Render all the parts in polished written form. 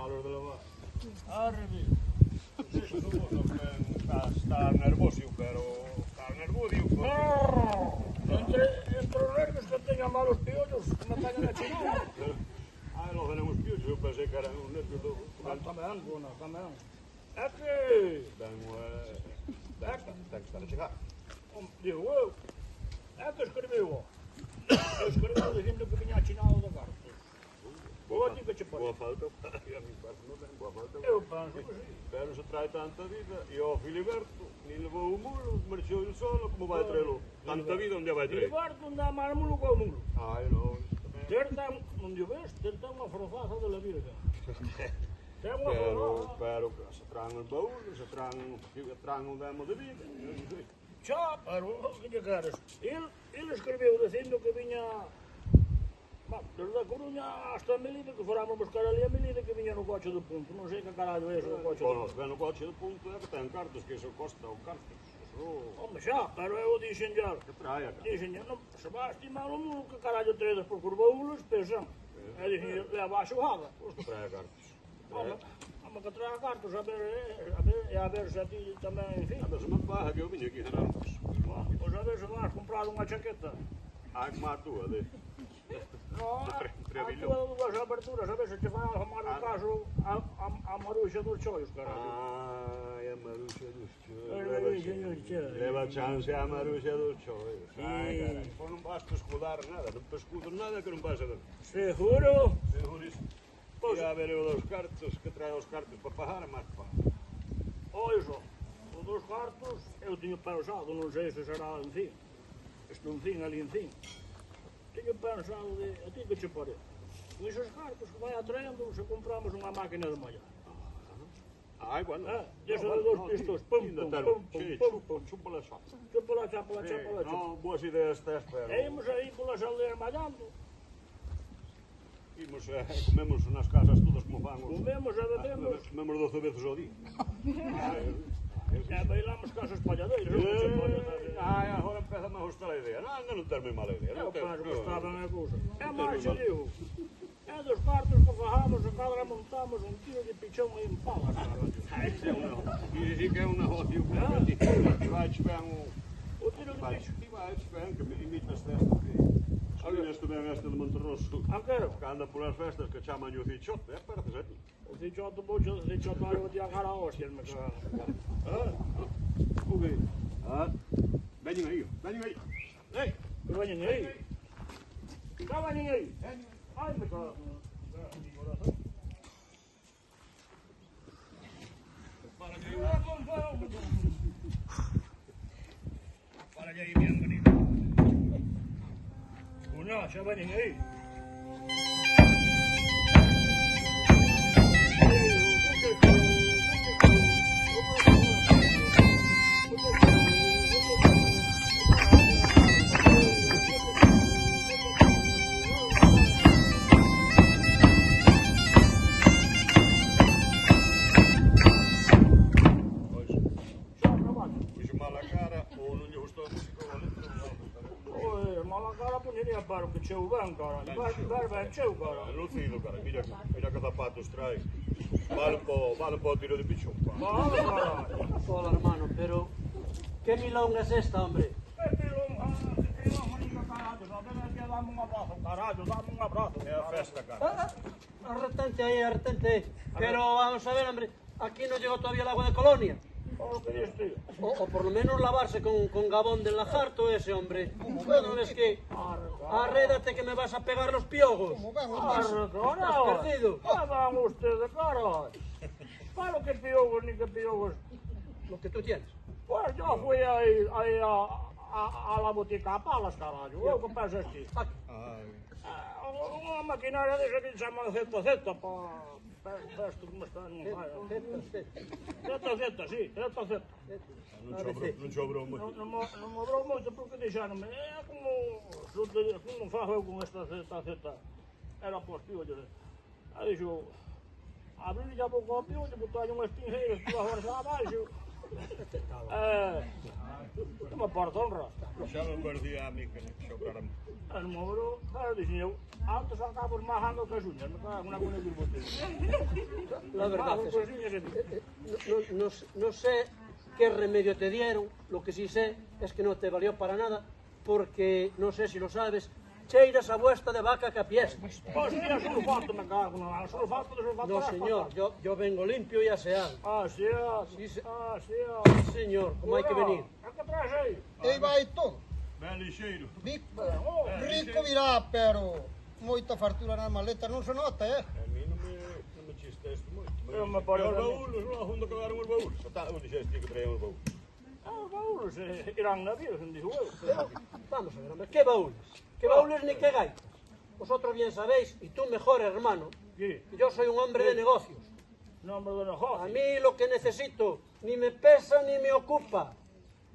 malos de lavar. Arvi. Está nervoso, pero está nervoso. Entre los nervios que tenga malos piollos, que me traigan a chingar. Ah, no tenemos piollos, yo pensé que eran un nervio do... Tamén, bueno, tamén. É que... Ten que estar a chegar. Digo, eu... É que escribiu, escribiu dicindo que viña chinado de cartos. Boa falta, a mí parece non ten boa falta. Eu penso que sí. Pero se trae tanta vida, e ao Filiberto, ni levou o mulo, marchou el solo, como vai traelo? Tanta vida, onde vai traer? Filiberto anda máis mulo que o mulo. Ai, non. Non dio ves, ter ten unha frozaza de la virga. Pero se traen el baúl, se traen un demo de vida. Xa, pero, que lle queres? El escribiu dicindo que viña... Desde a Coruña hasta Melide, que foramos buscar ali a Melide, que viña no coche do punto. Non sei que carallo é iso do coche do punto. Bueno, no coche do punto é que ten cartos, que iso costa o cartos. Home, xa, pero eu dixenlle... Que traia, cara? Dixenlle, non, se vai estimar o mulo, que carallo tredes por curvoulos, pesan. E dixenlle, leva a xogada. Pois que traia cartos. Home, que traia cartos, a ver se a ti tamén, en fin. A ver se me paga, que eu viño aquí a Ramos. Pois a ver se vas comprar unha chaqueta. Ai, como a túa, de... No, a túa dúas aberturas, a ver se te vai a tomar o caso a Maruxa dos Choios, caralho. Ai, a Maruxa dos Choios. Leva chance a Maruxa dos Choios. Ai, caralho. Pois non vas pescudar nada, non pescudo nada que non vas a ver. Seguro? Segurísimo. Pois a ver eu dos cartos, que trae os cartos para pagar a máis pa. Oiso, os dos cartos eu tiño pensado, non sei se será en fin. Estou en fin, ali en fin. Teño pensado de... A ti que che parece? Con esos cartos que vai atraendo se compramos unha máquina de mallar. Ai, bueno. Deso de dos pistos, pum, pum, pum, pum, pum. Chúpala chapa. Chúpala chapa. Non, boas ideas tes, pero... E imos aí polas aldeas mallando. Imos comemos nas casas todas como van. Comemos e bebemos. Comemos 12 veces ao día. E bailamos casas palladeiras. Ai, agora empeza a gustar a idea. Non ten moi mala idea. Eu penso que está ben a cousa. É máis, eu digo. É dos cartos que fajamos e cada montamos un tiro de pichón aí en palas. Iso é un negocio. Iso que é un negocio. Vai ben o tiro de pichón. Vai ben, que me limitas desta que... Sabes tamén esta de Monterroso. Anquero? Que anda polas festas que chaman o cichote, pareces a ti. O cichote, mocho, o cichote, eu vou te agar a hostias, me cagan. O que? Veñen aí, veñen aí. Ei, que veñen aí? Que veñen aí? Ai, me cagan. Para aí, bienvenido. Unha, xa veñen aí. Paro que cheu ben, caralho. Vai ben cheu, caralho. Lucido, caralho. Mira que zapatos trae. Vale po tiro de pichón, vale, caralho. Hola, hermano, pero... ¿Qué milonga es esta, hombre? Que milonga, carallo. Dame un abrazo, carallo. Dame un abrazo. É a festa, caralho. Arretente ahí, arretente ahí. Pero vamos a ver, hombre. Aquí no llegó todavía el agua de Colonia. O por lo menos lavarse con gabón del lagarto ese, hombre. Bueno, es que... Arrédate que me vas a pegar los piojos. ¿Estás perdido? Van ustedes, caralho. Claro que piojos ni que piojos. Lo que tú tienes. Pues yo fui ahí a la botica a palas, carallo. Eu que pensas ti? Unha maquinaria desa que chaman ZZ para... Esto como está en un fallo. Z, sí, ZZ. Non sobrou moito. Non sobrou moito porque deixaronme. É como fago eu con esta ZZ. Era por piollos. Aí dixo, abrir a boca ao piollo, botar unhas pinjeiras por agora abaixo. Uma porta honra. Xa me perdí a mí que xocaran. Non me obrou. Claro, dixen eu, antes acabamos majando que as uñas, me cago na cuna dos botellos. La verdad es que no sé qué remedio te dieron, lo que sí sé es que no te valió para nada, porque, no sé si lo sabes, cheiras a vuesta de vaca que apiesta. Pues ya solo falta, me cago, solo falta de No, señor, yo vengo limpio y aseado. Sí, Señor, como hay que venir. ¿Qué traes aí? Aí vai todo. Ben lixeiro. Rico virá, pero moita fartura na maleta non se nota, A mí non me chisteste moito. Eu me parece Os a mí. baúles, non onde quedaron os baúles. Onde dixeste que traían os baúles? Os baúles irán na Virgen, digo eu. Vamos a ver, hombre, ¿qué baúles? ¿Qué baúles ni qué gaitas? Vosotros bien sabéis, y tú mejor, hermano, ¿Qué? que yo soy un hombre de negocios. Nombre de negocio. A mí lo que necesito ni me pesa ni me ocupa.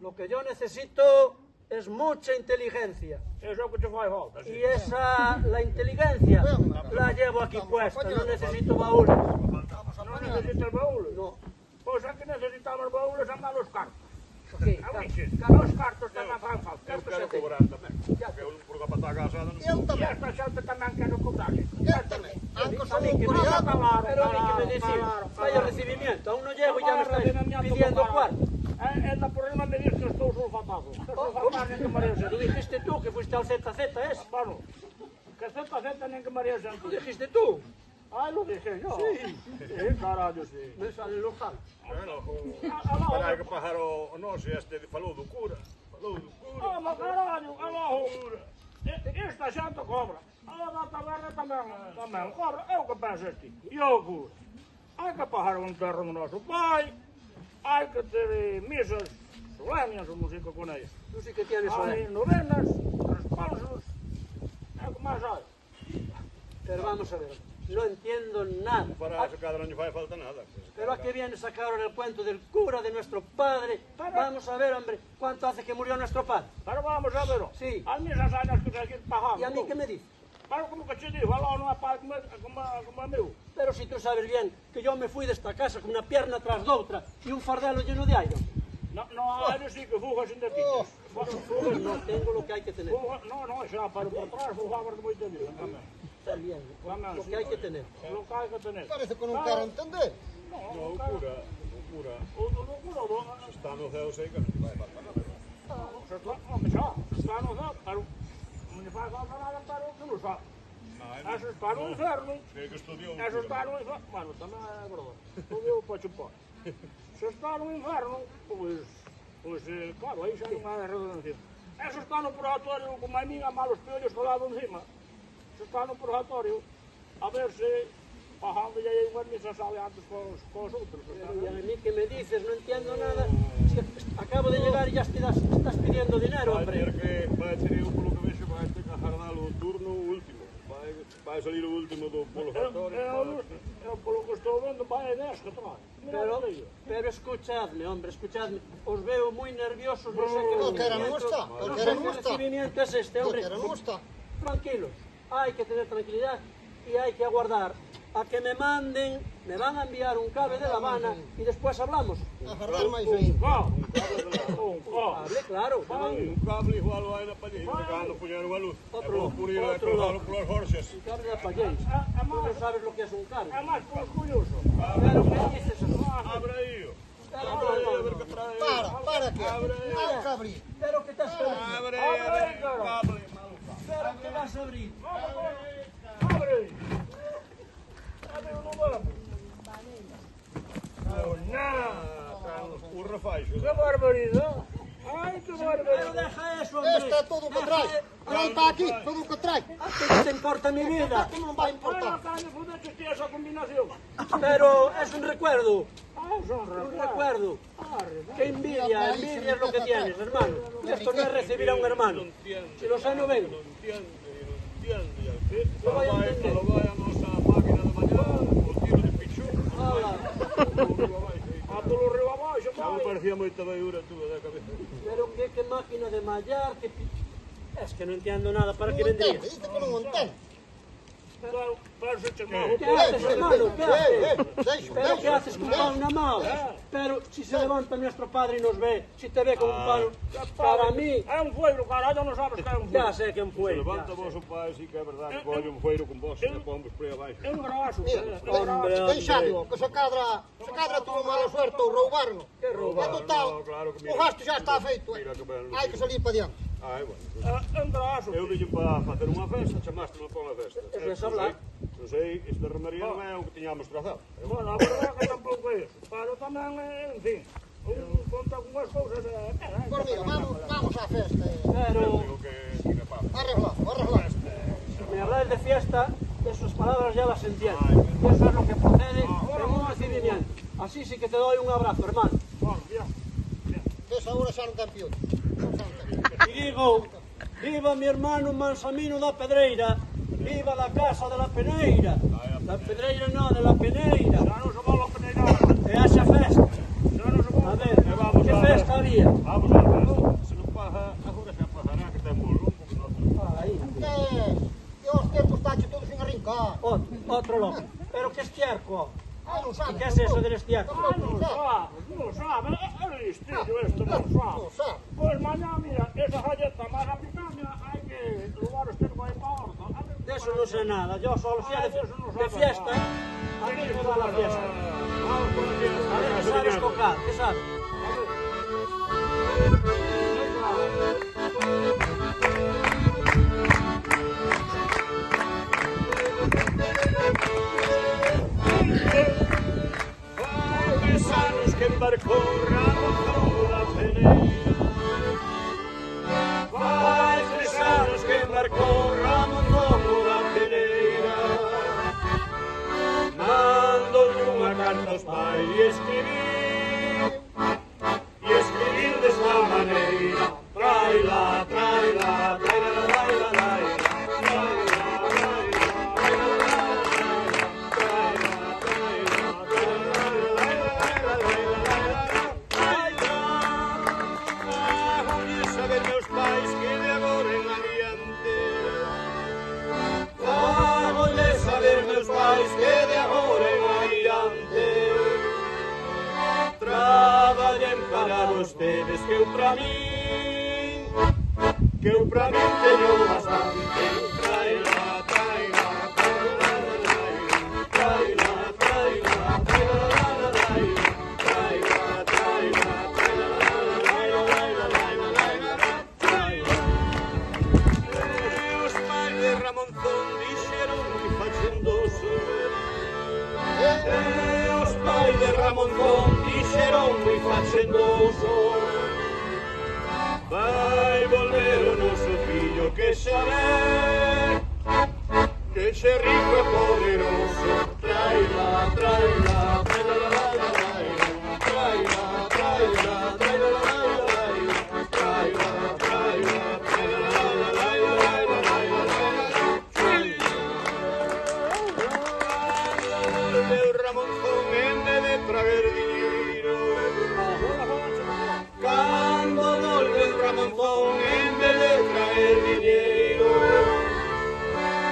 Lo que yo necesito es mucha inteligencia. Eso é o que te fai falta, sí. Y la inteligencia la llevo aquí puesta, no necesito baúles. Non necesitas baúles? No. Pois é que necesitamos baúles andar los cartos. ¿Qué? A biches, os cartos tamén fan falta. Eu quero cobrar tamén. Que eu por para estar casado non Eu cobro. E tamén, esta xente tamén quero cobrar. eu tamén. Anco A son mí un que me curiado. pero a mí que me decís, vaya recibimiento, aún no llego y ya me estáis pidiendo cuarto. É da problema me diz que estou sulfatado. Sulfatado nem que mareas Lo dijiste tú, que fuiste al ZZ ese. Bueno, que ZZ nem que mareas Lo dijiste tú. Ai, lo dije yo. Sí, carallo, sí. Me salen los jalos. Para que pájaro noxe este falou do cura. Falou do cura. Mas carallo, abajo. Esta xente cobra. A da taberna tamén cobra. É o que pensas ti. E o cura. Hai que pagar o enterro do noso pai. Hai que ter misas solemnes, o músico con ella. Tú sí que tienes Hai una. novenas, responsos. É o que máis hai. Pero vamos a ver, no entiendo nada. Para esa cadra non lle fai falta nada. Pero a qué viene sacaron el cuento del cura de nuestro padre. Vamos a ver, hombre, ¿cuánto hace que murió nuestro padre? Pero vamos a ver. Sí. As misas hai nas que seguir pagando. ¿Y a mí qué me dices? Pero como que te digo, alá non é pai como a meu. Pero si tú sabes bien que yo me fui de esta casa con una pierna tras de otra y un fardelo lleno de aire. No, hai sí que fugas sin detiñas. Pues no tengo lo que hay que tener. No, xa, pero por atrás fugabas de moito día. Está bien, lo que hay que tener. Lo que hai que tener. Parece que non quero entender. No, o cura. O cura, Se está no ceo sei que non lle fai falta nada. está no céu, pero non lle fai falta nada, pero que non sabe. Eso está no inferno. Sei que estudiou. Eso está no inferno. Bueno, tamén é verdade. Estudiou para chupar. Se está no inferno, pois, claro, aí xa non hai redundancia. Eso está no purgatorio, como a minha malos piollos colado encima. Se está no purgatorio, a ver se bajando ya hai unhas misas sabe antes cos outros. Y a mí que me dices, no entiendo nada. Es que acabo de llegar y ya estás pidiendo dinero, Vai ter hombre. que, vai ter eu polo que vexo, vai ter que agardar o turno último. Vai salir o último do purgatorio. Eu polo que estou vendo, vai 10 que trae. Pero escuchadme, hombre, escuchadme. Os veo muy nerviosos. No sé qué O que era recibimiento- musta, o no que sé era qué musta. recibimiento es este, O hombre. que non gusta. Tranquilos, hay que tener tranquilidad y hay que aguardar a que me manden, me van a enviar un cable de La Habana y después hablamos. Agardar máis aí. Hable, claro. Un cable igual vai na palleira, cando puñeron a luz. Otro, E vou por ir a otro. cruzalo polas horxas. Un cable de Palleis. Tú no sabes lo que es un cable. É máis por curioso. Pero ¿qué dices? Abre aí. Pero, Abre aí, a ver que trae. Para que? Hai que abrir. pero ¿qué te has abrir? Abre aí, a ver que cable. Pero ¿qué vas a abrir? Abre! Abre o número. O refaixo. Que barbaridade! Ai, que Pero barbaridade! deja eso, hombre. Este é todo o que trae. Non está aquí, todo o que trae. ¿Qué te importa mi vida? Que non vai Ai, importar. caño, foda que estea esa combinación. Pero es un recuerdo. Son Un recuerdo. Qué envidia, envidia es lo que tienes, hermano. Esto no es recibir a un hermano. Si lo sé, no vengo. Non entiende. Lo voy a entender. Lo vai a nosa máquina de mañá, o tiro de pichú. Hola. A polo río abaixo, Xa me vai. parecía moita beura tú da cabeza. Pero qué máquina de mallar, Es que no entiendo nada. ¿Para qué Non entende, vendría? dice que non entende. Claro, parece que mal. ¿Qué haces, hermano? ¿Qué haces? Deixa, ¿Pero qué haces con un palo en la mano? Pero si se levanta nuestro padre y nos ve, si te ve con un palo, para mí, É un fueiro, carallo, non sabes que é un fueiro. ya sé que Se fue. levanta vos o pai, sí que é verdade que colle un feiro con vos e pomos por aí abaixo. É un graso. Mira, deixadlo, que se cadra tuvo mala suerte ou roubarno. Que roubar? É total, No, claro que mira. o gasto já está feito. Mira que ben. Hai que salir para diante. Ai, bueno. É un graso. Eu dixen para facer unha festa, chamaste-me para unha festa. Eso é hablar. Non sei, este remaría non é o que tiñamos trazado. Bueno, a verdade que tampouco é iso. Pero tamén, en fin, un conta con as cousas. Por mí, vamos á festa. Pero Digo que tiene paz. Arreglado. si me habláis de fiesta, de sus palabras ya las entiendo. Y eso es lo que procede en un recibimiento. Así sí que te doy un abrazo, hermano. Bueno, bien. Ves agora xa non campeón. Y digo, viva mi hermano Mansamino da Pedreira, viva la casa de la Peneira. La Pedreira no, de la Peneira. Xa non somos los peneirados. E haxa festa. Xa non somos. A ver, que festa había? Vamos a festa. Se non paga, agora xa pasará que temos longo que nós. Aí, E os tempos tache todos sin arrincar. otro loco. Pero que estiarco. Non sabe. ¿Qué es eso del estiarco? Non sabe. É listillo isto, non sabe. Non sabe. Pois mañá, mira, esa galleta máis a picaña hai que levar os termos aí para a horta. De eso no sé nada. Yo solo sé de fiesta. A mí me va la fiesta. Vamos con la fiesta. A ver, ¿qué sabes tocar? ¿Qué sabes? Anos que embarcou Ramón da Peneira. Vai tres anos que embarcou Ramón da Peneira. Mando-lhe unha carta aos pais e escribir desta maneira. Traila, traila, traila, traila, traila. Que de agora en adiante traballen para vostedes que eu pra min teño bastante. Traila, traila, traila, traila, traila, traila, traila, traila. Os pais de Ramonzón dixeron moi fachendoso. Os pais de Ramonzón dixeron moi fachendoso. Vai volver o noso fillo que xa ve que xe rico e poderoso. Traila, traila, traila, traila, traila, traila, traila, traila, traila, el Ramonzón en vez de traer dinero. Cando volve el Ramonzón en vez de traer dinero.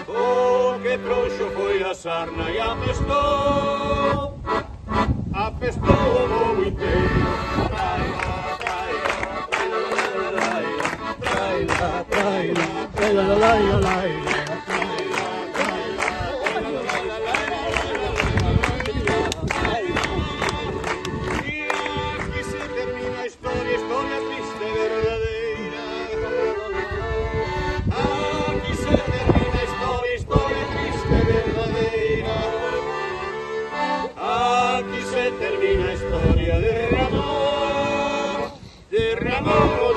Porque tronxo foi a sarna e apestou o mundo inteiro. Traila, traila, traila, traila, traila, traila, traila. Historia triste verdadeira. Aquí se termina historia triste verdadeira. Aquí se termina historia de Ramón